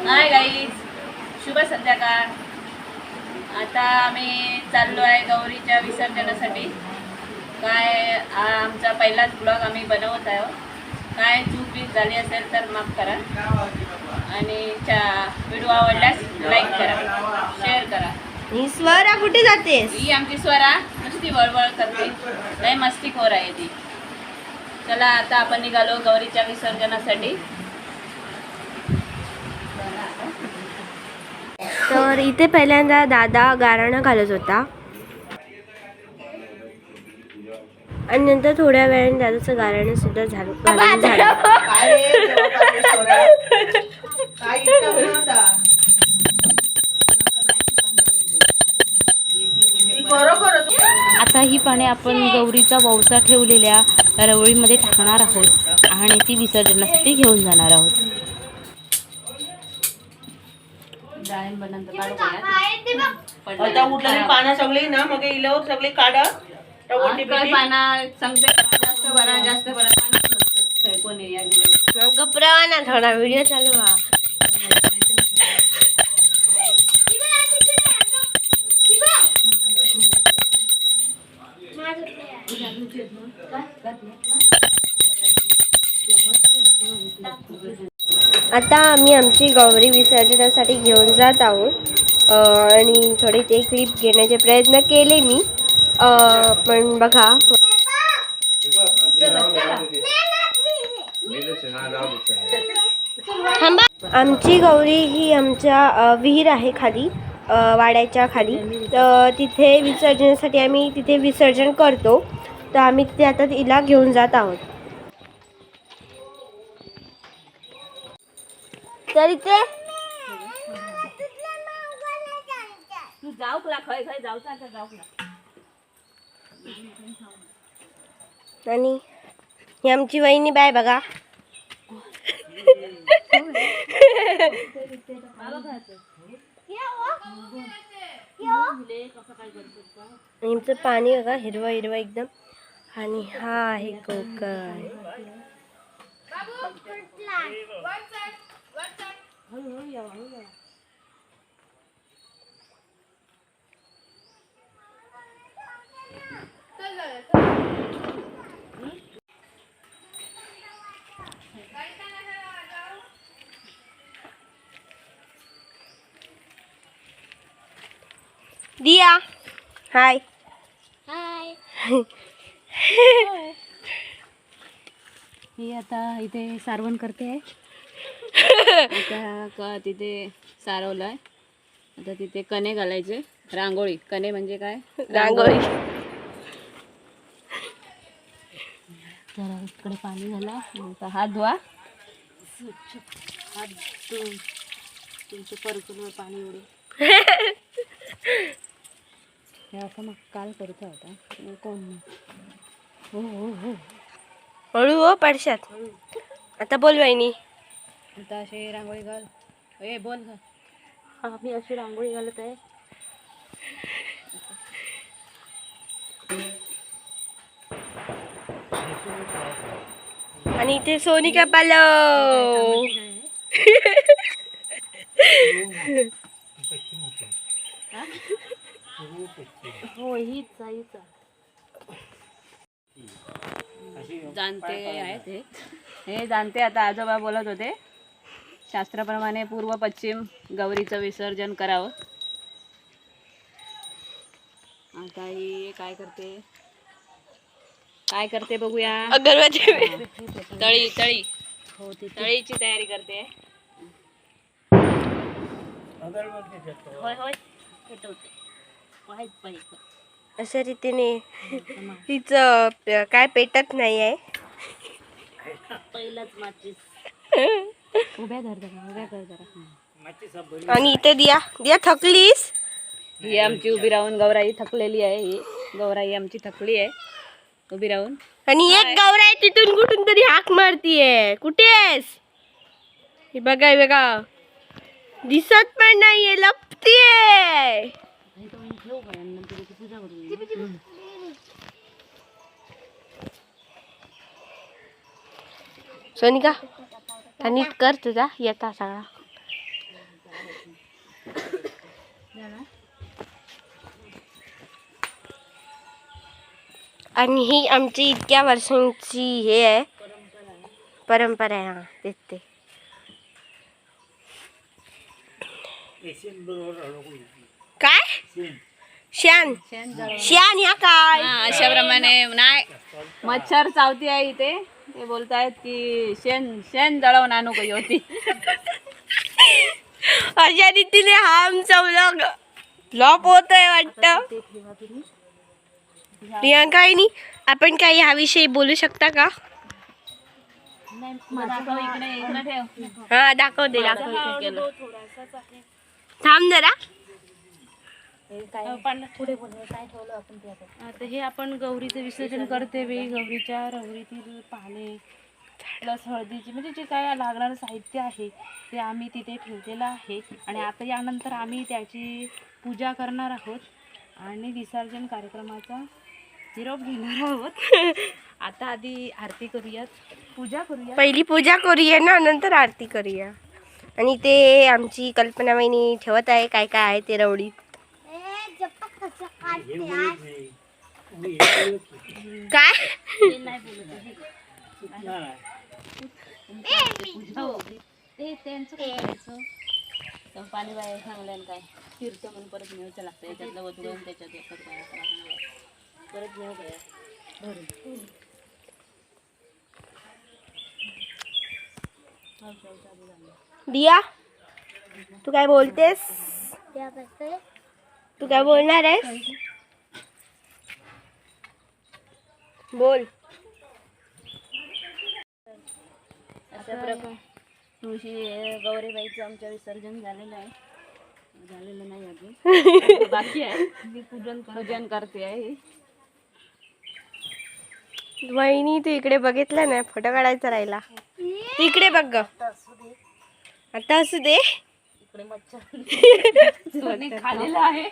Hi guys, शुभ संध्याकाळ. आता आम्ही चाललो आहे गौरीच्या विसर्जनासाठी. काय आमचा पहिलाच ब्लॉग आम्ही बनवत आहोत. काय चूक बीक झाली असेल तर माफ करा आणि व्हिडिओ आवडल्यास लाईक करा, शेअर करा. ही स्वरा कुठे जातेस? ही आमची स्वरा नुसती वळवळ करते, लय मस्तीखोर आहे ती. चला आता आपण निघालो गौरीच्या विसर्जनासाठी. तर इथे पहिल्यांदा दादा गारणं घालत होता आणि नंतर थोड्या वेळाने दादाचं गारणं सुद्धा झालं. आता ही पाने आपण गौरीचा वौसा ठेवलेल्या रवळीमध्ये टाकणार आहोत आणि ती विसर्जनासाठी घेऊन जाणार आहोत. आता उठलेली पानं सगळी ना मग इल्यावर सगळी काढा. जास्त बरा कोणी गप्रावा ना, थोडा व्हिडिओ चालू व्हा. आता आम्ही आमची गौरी विसर्जनासाठी घेऊन जात आहोत आणि थोडे ते क्लिप घेण्याचे प्रयत्न केले मी, पण बघा. आमची गौरी ही आमच्या विहीर आहे खाली, वाड्याच्या खाली. तर तिथे विसर्जनासाठी आम्ही तिथे विसर्जन करतो. तर आम्ही तिथे आता तिला घेऊन जात आहोत. तर इथे आणि ही आमची वहिनी बाय बघा. आमचं पाणी बघा, हिरवं हिरवं एकदम. आणि हा आहे कोकण. दिया हाय. हाय. ही आता इथे सारवण करते आहे. आता तिथे सारवलंय. आता तिथे कणे घालायचे. रांगोळी. कणे म्हणजे काय? रांगोळी. जरा इकडे पाणी झाला. आता हात धुवा. स्वच्छ हात धुवून तुमचं परतून पाणी उडून हे असं मग काल करत होता कोण. हो हो हो, हळू हो पडशात. आता बोल वहिनी. आता अशी रांगोळी घाल. ए बोल घाल. हा, मी अशी रांगोळी घालत आहे. आणि इथे सोनिका पालव. हो, हीच जाणते आहेत हे जाणते. आता आजोबा बोलत होते शास्त्राप्रमाणे पूर्व पश्चिम गौरीचं विसर्जन करावं. आता ही काय करते बघूया. अगरबत्ती. तळी हो, तळीची तयारी करते. होय होय पेटवते. वाईट पाहिजे अशा रीतीने तिचं काय पेटत नाही आहे. पहिलाच माचीस. उभ्या धर जरा. आणि इथे दिया थकलीस. ही आमची उभी राहून गौराई थकलेली आहे. ही गौराई आमची थकली आहे उभी राहून. आणि एक गौराई तिथून कुठून तरी हाक मारतीये. कुठे आहेस? हे बघा दिसत पण नाहीये, लपतीये. सोनिका नीट कर तुझा येता सगळा. आणि ही आमची इतक्या वर्षांची हे आहे परंपरा आहे. हा तेच ते. काय शान शान ह्या काय अशा प्रमाणे नाही मच्छर चावती आहे इथे. ते बोलतायत की शेण शेण जळवून आणू गई होती. अशा रीतीने हा आमचा व्लॉग फ्लॉप होतोय वाटतं. प्रियांका आईनी आपण काय ह्याविषयी बोलू शकता का? इकडे ठेव. हा दाखवते थांब जरा. आता हे आपण गौरीचं विसर्जन करते वेळी गौरीच्या रवरीतील पाने प्लस हळदीची म्हणजे जे काय लागणारं साहित्य आहे ते आम्ही तिथे ठेवलेलं आहे. आणि आता यानंतर आम्ही त्याची पूजा करणार आहोत आणि विसर्जन कार्यक्रमाचा निरोप घेणार आहोत. आता आधी आरती करूयात, पूजा करूया. पहिली पूजा करूया ना, नंतर आरती करूया. आणि ते आमची कल्पना वहिनी ठेवत आहे काय काय आहे ते रवडी. काय ते त्यांचं काय करायचं? पाणी बाहेर सांगल्यान काय फिरतं म्हणून परत न्यायचं लागतं. याच्यातलं वधून त्याच्यात एकच बाहेर परत नेऊ बाहेर भरून. दिया तू काय बोलतेस? तू काय बोलणार आहेस? बोल. अशा प्रकारे तुळशी गौरीबाईचं आमचं विसर्जन झालेलं आहे. झालेलं नाही अजून बाकी आहे. मी पूजन करते आहे. वहिनी तू इकडे बघितलं ना, फोटो काढायचा राहिला. तू इकडे बघ ग. आता असू दे. इकडे मच्छर खालेलं आहे.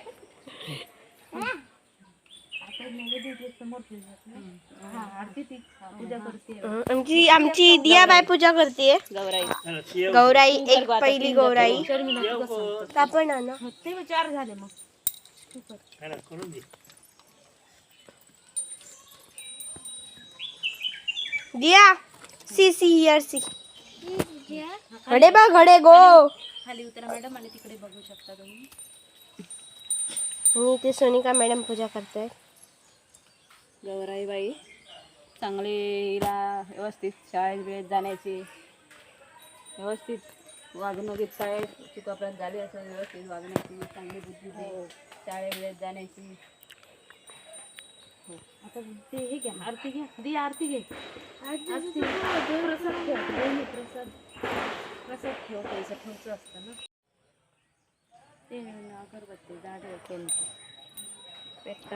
आमची दिया बाय पूजा करते. गौराई गौराई एक पहिली गौराई आपण ना ते विचार झाले मग दिया सी सी हियर सी. घडे बघ घडे गो. खाली उतरा मॅडम आणि तिकडे बघू शकता तुम्ही. आणि ते सोनिका मॅडम पूजा करतायत. गौराईबाई चांगलीला व्यवस्थित शाळेत वेळेत जाण्याची, व्यवस्थित वागणुकीत शाळेत शिकवण्यात झाली असं व्यवस्थित वागण्याची, चांगली बुद्धी दे, शाळेत वेळेत जाण्याची. आता ते हे घ्या, आरती घ्या. दी आरती घे. आरती प्रसाद ठेव. प्रसाद प्रसाद ठेव. पैसा ठेवचं असतं ना. ते अगरबत्ती झाड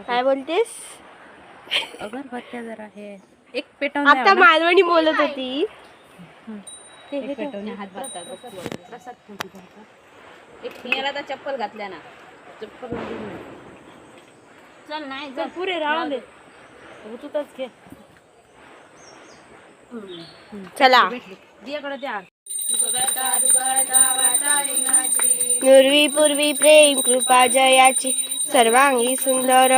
काय बोलतेस? अगरबत्त्या जरा हे एक पेटवून आता मालवणी बोलत होती. ते पेटवणे हात भातात प्रसाद ठेव तिथे. एक याला तर चप्पल घातल्या ना. चप्पल चल नाही चल पुरे राहून दे. तूच घे. चला. दियाकडे द्या. नुरवी पूर्वी प्रेम कृपा जयाची सर्वांगी सुंदर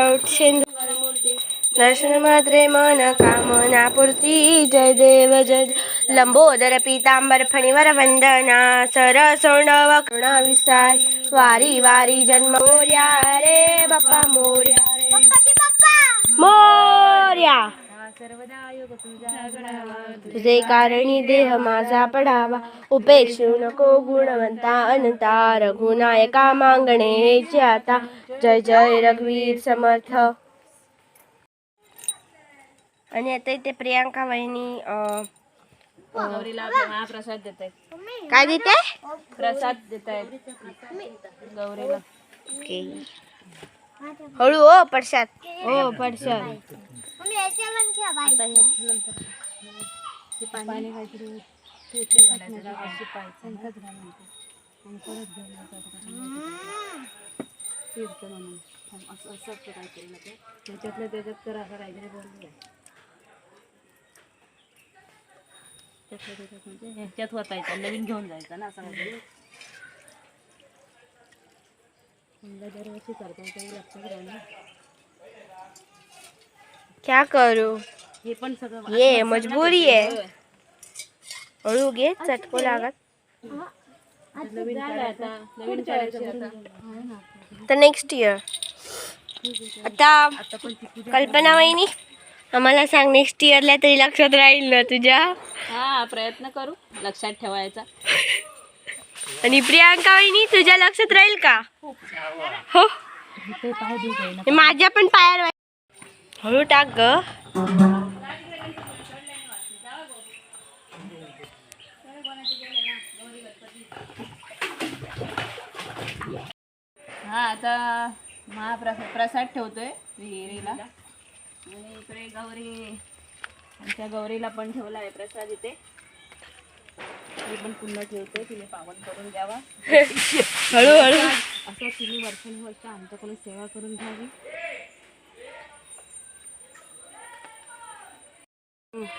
दर्शन मात्रे मन कामना पूर्ती. जय देव जय लंबोदर पीतांबर फणीवर वंदना सर सोंडव कृण विसार वारी वारी जन्म मोर्या रे बाप्पा मोर्या मोर्या. तुझे कारणी देह माझा पडावा उपेक्षू नको गुणवंता अनंता रघुनायका मागणे हेची आता. जय जय रघुवीर समर्थ. आणि आता इथे प्रियांका वहिनी गौरीला महाप्रसाद देत आहेत. काय देते? प्रसाद देत आहेत गौरीला. ओके. हळू हो पडशात. हो पडशात. आता ह्याच्यानंतर हे पाणी काहीतरी घालायचं अशी पाहायचं परत घेऊन फिरतं म्हणून असं असं काहीतरी नको. त्याच्यात तर असं काहीतरी बोलूया. त्याच्यात म्हणजे ह्याच्यात वतायचं नवीन घेऊन जायचं ना असं काहीतरी. दरवर्षी करतो तेवढं लक्षात राहून ना. क्या करू हे पण सगळं ये मजबुरी आहे. हळू घे चटको लागत. नवीन आता नवीन करायची आता. तर नेक्स्ट इयर आता कल्पना वहिनी आम्हाला सांग नेक्स्ट इयरला तरी लक्षात राहील ना तुझ्या. हा प्रयत्न करू लक्षात ठेवायचा. आणि प्रियांका वहिनी तुझ्या लक्षात राहील का? हो हे माझ्या पण पायावर हळू टाक ग. हा आता प्रसाद ठेवतोय विहिरीला आणि इकडे गौरी आमच्या गौरीला पण ठेवला आहे प्रसाद इथे. मी पण पुन्हा ठेवते तिने पावन करून द्यावा. हळूहळू असं तिने वर्षानुवर्ष आमच्याकडून सेवा करून घ्यावी.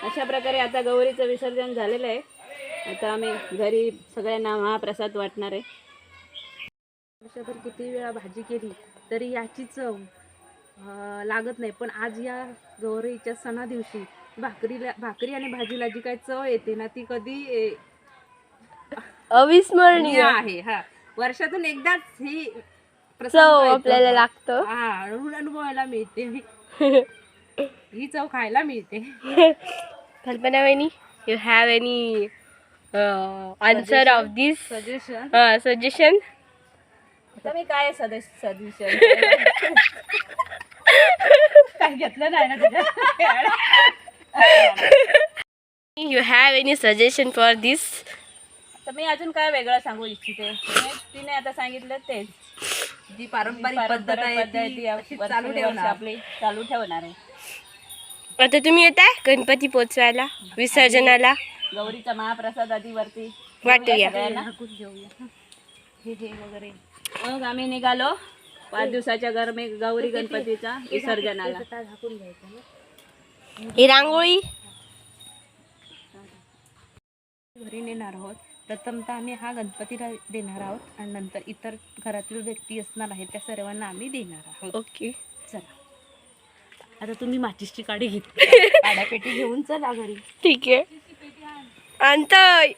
अशा प्रकारे आता गौरीचं विसर्जन झालेलं आहे. आता आम्ही घरी सगळ्यांना महाप्रसाद वाटणार आहे. वर्षभर किती वेळा भाजी केली तरी याची चव लागत नाही. पण आज या गौरीच्या सणा दिवशी भाकरी आणि भाजीला जी काय चव येते ना ती कधी अविस्मरणीय आहे. हा वर्षातून एकदाच ही चव आपल्याला लागतं. हा अनुभवायला मिळते. ही चव खायला मिळते. कल्पना वहिनी you have any answer of this suggestion? आता मी काय सजेशन काय घेतलं नाही ना तुझ्या. You have any suggestion for this? तर मी अजून काय वेगळं सांगू इच्छिते. तिने आता सांगितलं तेच. जी पारंपरिक पद्धत आहे ती अशी चालू ठेवणार. आपली चालू ठेवणार आहे. आता तुम्ही येत आहे गणपती पोचवायला विसर्जनाला? गौरीचा महाप्रसाद आधी वरती वाटूया. सगळ्यांना. हे वगैरे मग आम्ही निघालो 5 दिवसाच्या गौरी गणपतीचा विसर्जनाला. झाकून घ्यायचं ना. ही रांगोळी घरी नेणार आहोत. प्रथमतः आम्ही हा गणपतीला देणार आहोत आणि नंतर इतर घरातील व्यक्ती असणार आहेत त्या सर्वांना आम्ही देणार आहोत. ओके चला आता तुम्ही माचीसची काडी घेतली काड्यापेटी घेऊन चला घरी. ठीक आहे आणतोय.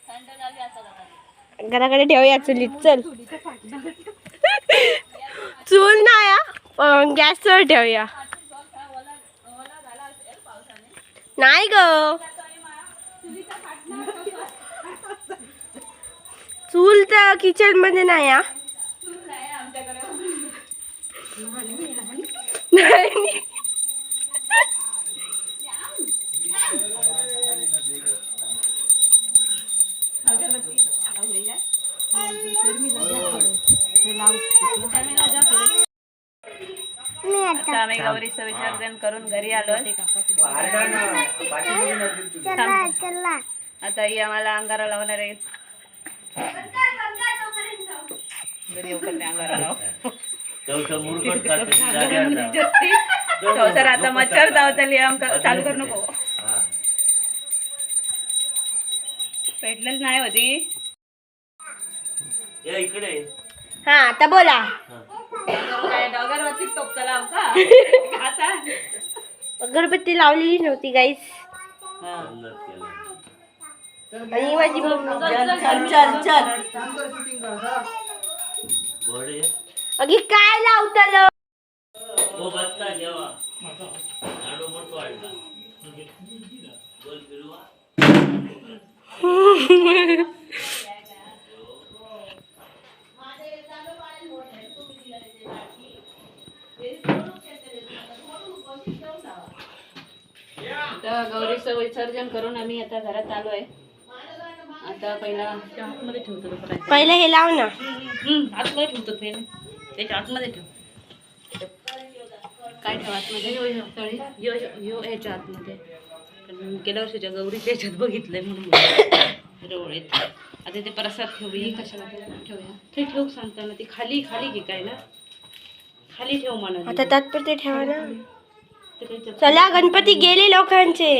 घराकडे ठेवूया चुलीत. चल चूल नाही गॅसवर ठेवूया. नाही ग चूल तर किचन मध्ये नाही. नाही आता आम्ही गौरीचं विसर्जन करून घरी आलो. आता ही आम्हाला अंगारा लावणार आहेत. घरी उकडते अंगारा लाव. सर आता मच्छर धावतली चालू करू नको. पेटलेच नाही होती. हा आता बोला. डॉगरवरती टोपत लाव का आता. अगरबत्ती लावलेली नव्हती गाईस. आणि माझी अगी काय लावताल? आता गौरीचं विसर्जन करून आम्ही आता घरात आलोय. आता आतमध्ये ठेवतो. पहिले हे लाव ना. आतमध्ये ठेवतो त्याच्या आतमध्ये ठेव. काय ठेव आतमध्ये? ह्याच्या आतमध्ये. गेल्या वर्षीच्या गौरीच्या ह्याच्यात बघितलंय म्हणून रवळीत. आता ते प्रसाद ठेवूया. कशाला ठेवूया ते ठेवू सांगताना ती खाली घे काय ना खाली ठेव म्हणा. आता तात्पुरते ठेवा ना. चला गणपती गेले लोकांचे.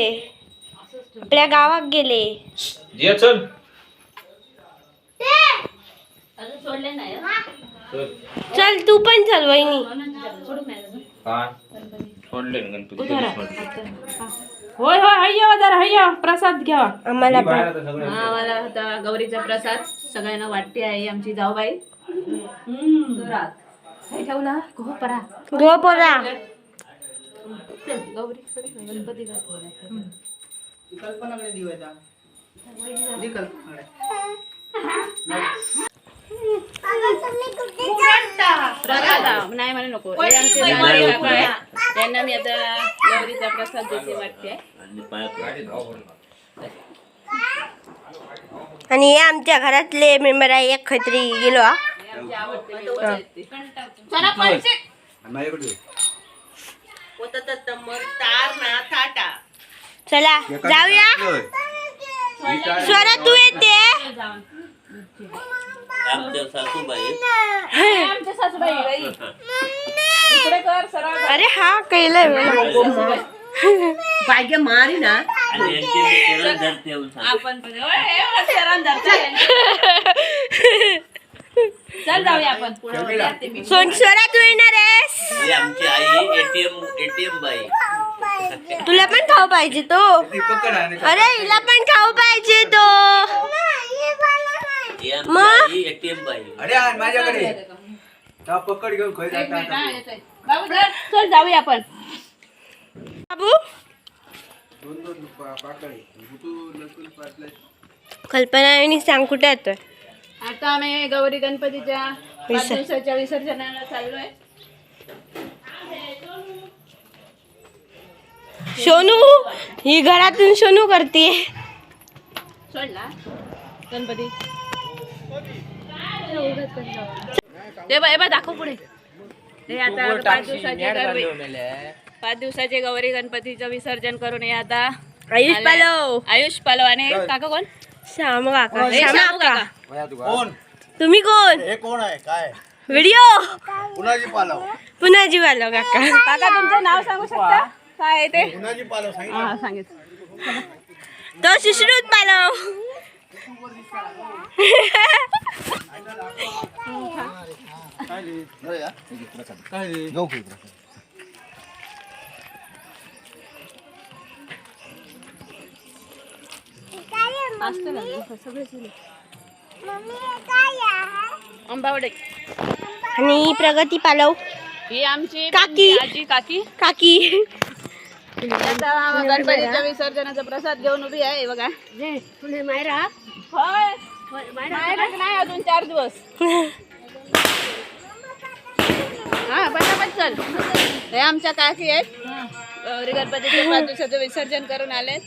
आपल्या गावात गेले. अजून सोडले नाही. चल तू पण चल वहिनी. होय होय हय्या जरा हय्या प्रसाद घ्या. आम्हाला पण आम्हाला आता गौरीचा प्रसाद सगळ्यांना वाटते आहे आमची जाऊबाई. काय ठेवला गोपरा गोपोरा. गौरी गणपती प्रसाद नाही म्हणे नको. हे आमचे जाणारे काका आहे. त्यांना मी आता गौरीचा प्रसाद देते वाटते. आणि हे आमच्या घरातले मेंबर आहे. एक खत्री गेलो हा. आमची आवडते मेंबर आहेत ते. चला पैसे. तार ना थाटा. चला जाऊया. स्वरा तू येते. आमच्या सासूबाई बाई. इकडे कर सरळ. अरे हा कैलाय बायके मारी ना. आपण पण एवढं शरण धरतोय. चल जाऊया आपण. स्वरा तू येणार आहेस. आमची आई एटीएम बाई. तुला पण खाऊ पाहिजे तो. अरे हिला पण खाऊ पाहिजे तो. मग एटीएम बाई. अरे माझ्याकडे पकड घेऊन खाई जाता. बाबू धर. चल जाऊया आपण. बाबू कल्पना आणि सांग कुठे येतोय. आता आम्ही गौरी गणपतीच्या 5 दिवसाच्या विसर्जनाला चाललोय. सोनू ही घरातून सोनू करते. सोडला गणपती. ते बा दाखव पुढे. हे आता 5 दिवसाचे गौरी गणपतीचं विसर्जन करून हे आता आयुष पालव. आयुष पालव आणि काका कोण. श्याम काका. हे श्याम शामू काका. काका. कोण तुम्ही कोण. हे कोण आहे काय व्हिडिओ पुनाजी पालव. पुन्हा पालव काका. काका तुमचं नाव सांगू शकता काय आहे ते. पुनाजी पालव सांगितलं. हा सांगितलं. तो सुश्रुत पालव. अंबावडे. आणि प्रगती पालव. ही आमची काकी. आजी काकी. काकी. आता गणपतीच्या विसर्जनाचा प्रसाद घेऊन उभी आहे बघा. होय. माहेरात नाही अजून 4 दिवस. हा पटापट चल. हे आमच्या काकी आहेत. गौरी गणपतीच्या 5 दिवसाचं विसर्जन करून आलेत.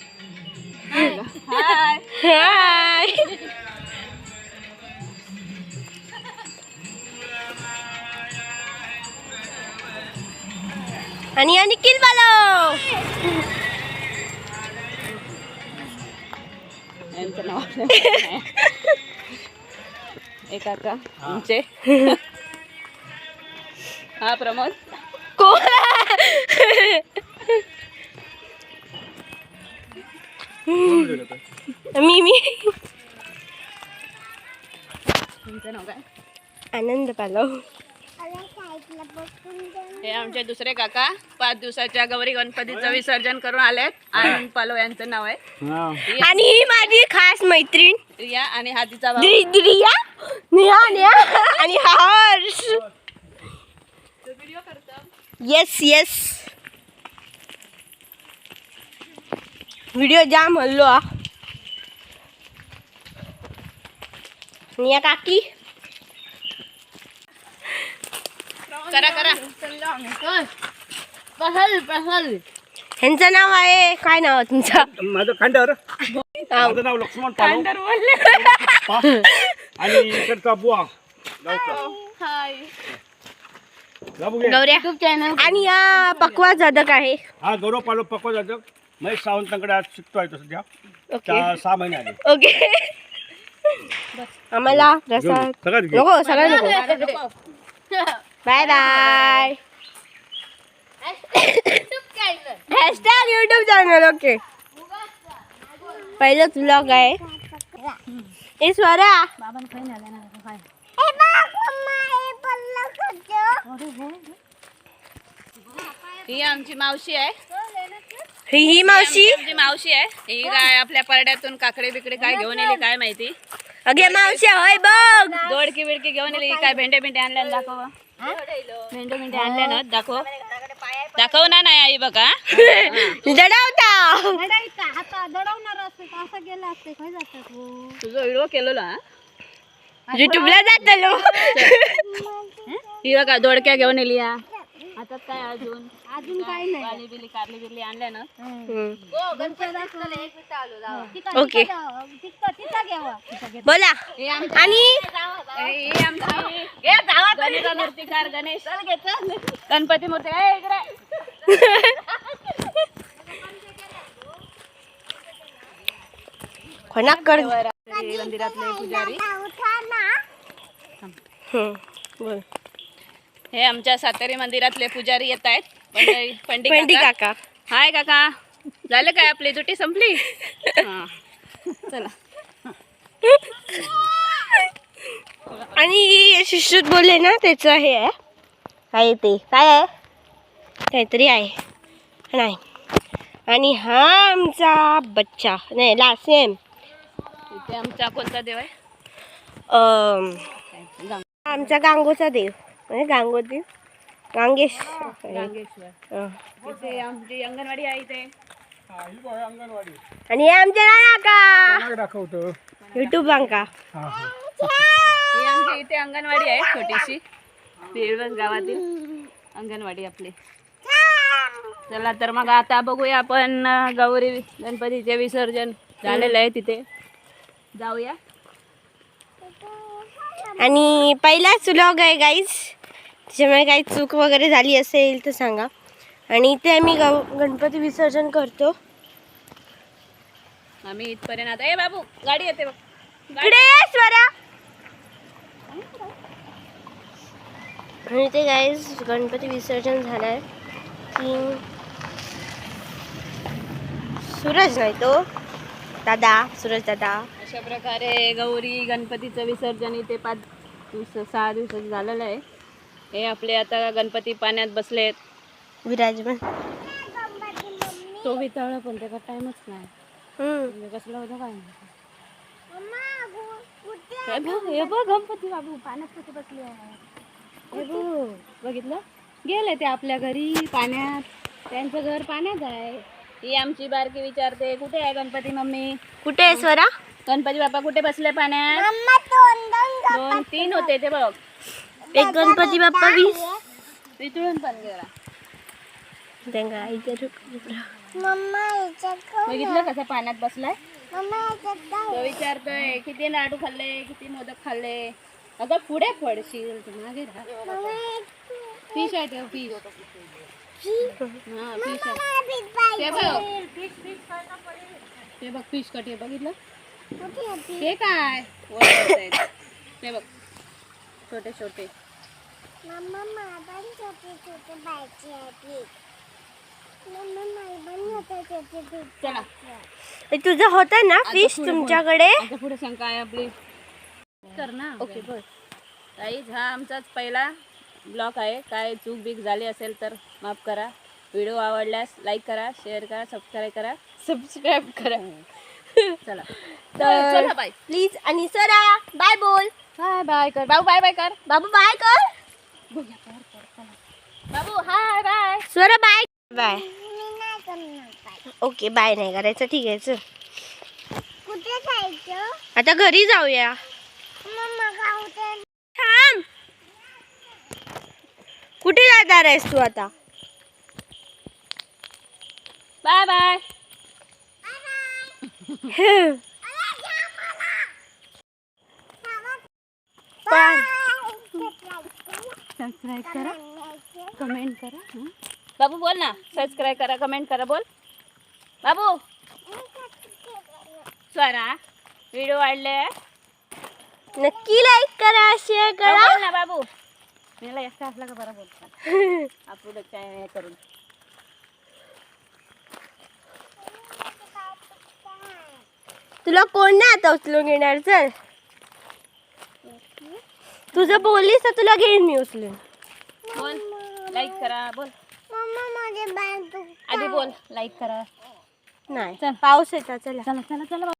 हाय. हाय. आणि निखिल पालव. यांचं नाव एक काका आमचे. हा प्रमोद. कोण. मी तुमचं नाव काय. आनंद पालव. हे आमचे दुसरे काका 5 दिवसाच्या गौरी गणपतीचं विसर्जन करून आलेत. आनंद पालव यांचं नाव आहे. आणि ही माझी खास मैत्रीण रिया आणि हा तिचा भाऊ. रिया. नेहा आणि हर्ष. Yes yes. व्हिडिओ जाम हल्लो हा. निया काकी. करा करा. ह्यांचं नाव आहे काय नाव आहे तुमचं. माझं खांडर. माझं नाव लक्ष्मण पालव. आणि इकडचा बुवा गौऱ्या. आणि या पक्वा जाधक आहे. हा गौरव पालव पक्वा जाधव. महेश सावंतांकडे आज शिकतोय तो सध्या. ओके 6 महिने आले. ओके. आम्हाला प्रसाद सगळ्यात घे. नको सगळं नको. Bye bye. Hashtag YouTube channel. Okay पहिलं तुला काय ए स्वरा. ही आमची मावशी आहे. ही मावशी आमची मावशी आहे. ही काय आपल्या परड्यातून काकडे बिकडे काय घेऊन येली काय माहिती. अगे मावशी होय बघ. दोडकी बिडकी घेऊन येली. काय भेंडे बिंडे आणल्या दाखव. भेंडे बिंडे आणल्या ना दाखव. दाखव ना नाही आई बघा. दडवता तुझा व्हिडिओ केलेला युट्यूबला जातलो. ही बघा दोडक्या घेऊन येली. आता काय अजून काय नाही. वाली बिली कारली बिरली आणल्या ना. ओके बोला. आणि ही आमची गणेश मूर्तीकार गणेश गणपती मूर्ती आहे इकडे. कोणाकडे मंदिरातले पुजारी बोल. हे आमच्या सातारी मंदिरातले पुजारी येत आहेत. पेंडी पंडित काका. हाय काका. झालं काय आपली ड्युटी संपली. हा. चला. आणि शिशूत बोलले ना त्याचं हे आहे काय ते काय आहे काहीतरी आहे नाही. आणि हा आमचा बच्चा नाही लासेम. इथे आमचा कोणता देव आहे. आमचा गांगोचा देव म्हणजे गांगोदेव गांगेश. गांगेश्वर. इथे आमची अंगणवाडी आहे इथे. आणि हे आमच्या नाका दाखवतो युट्यूब अंका. ही आमची इथे अंगणवाडी आहे छोटीशी. पिळवण गावातील अंगणवाडी आपली. चला तर मग आता बघूया आपण गौरी गणपतीचे विसर्जन झालेलं आहे तिथे जाऊया. आणि पहिलाच व्लॉग आहे गाईज त्याच्यामुळे काही चूक वगैरे झाली असेल तर सांगा. आणि इथे आम्ही गणपती विसर्जन करतो. आम्ही इथपर्यंत आता. ए बाबू गाडी येते बघ. इकडे ये स्वरा. आणि ते गाईज गणपती विसर्जन झालाय की सूरज नाही तो दादा सूरज दादा. अशा प्रकारे गौरी गणपतीचं विसर्जन इथे 6 दिवसाचं झालेलं आहे. हे आपले आता गणपती पाण्यात बसलेत. विराजमान. तो वितळला पण त्याचा टाइमच नाही. म्हणजे कसलं होतं काय हे बघ गणपती बाबू पाण्यात कुठे बसले आहे. हे बघ बघितलं गेले ते आपल्या घरी पाण्यात. त्यांचं घर पाण्यात आहे. ही आमची बारकी विचारते कुठे आहे गणपती मम्मी. कुठे आहे स्वरा. गणपती बाप्पा कुठे बसले पाण्यात. 2-3 होते ते बघ. एक गणपती बाप्पा 20 वितळून पण गेला. बघितलं कसं पाण्यात बसलाय. तो विचारतोय किती लाडू खाल्ले किती मोदक खाल्ले. अगं पुढे पडशील तू मागे राहा. फिश आहे ते फिश. हा फिश आहे ते बघ. ते बघ फिश कटी बघितलं. ते काय ते बघ छोटे छोटे. चला तुझं होतं ना फिश तुमच्याकडे. आता पुढे सांग काय आपली कर ना. ओके बस ताईच हा आमचाच पहिला ब्लॉग आहे. काय चूक बीक झाली असेल तर माफ करा. व्हिडिओ आवडल्यास लाईक करा शेअर करा सबस्क्राईब करा. चला तर चला बाय प्लीज. आणि स्वरा बाय बोल. बाय बाय कर बाबू. बाय बाय कर बाबू बाय कर. बाबू. Hi bye. Swara bye bye. Okay bye नाही करायचं ठीक आहे. चल कुठे जायचं. आता घरी जाऊया. थांब. कुठे जाणार आहेस तू आता. Bye bye. सबस्क्राईब करा कमेंट करा. बाबू बोल ना. सबस्क्राईब करा कमेंट करा बोल बाबू. स्वरा व्हिडिओ वाढले नक्की लाईक करा शेअर करा. बोल ना बाबू. मला एकटा असला का बरं बोलता आपण काय करून. तुला कोण नाही आता उचलून घेणार. चल तुझं बोललीस तर तुला घेईन मी उचलून. बोल लाईक करा बोल मम्मा माझे बाळ दुखतं. आधी बोल लाईक करा नाही पाऊस येतात चला चला चला चला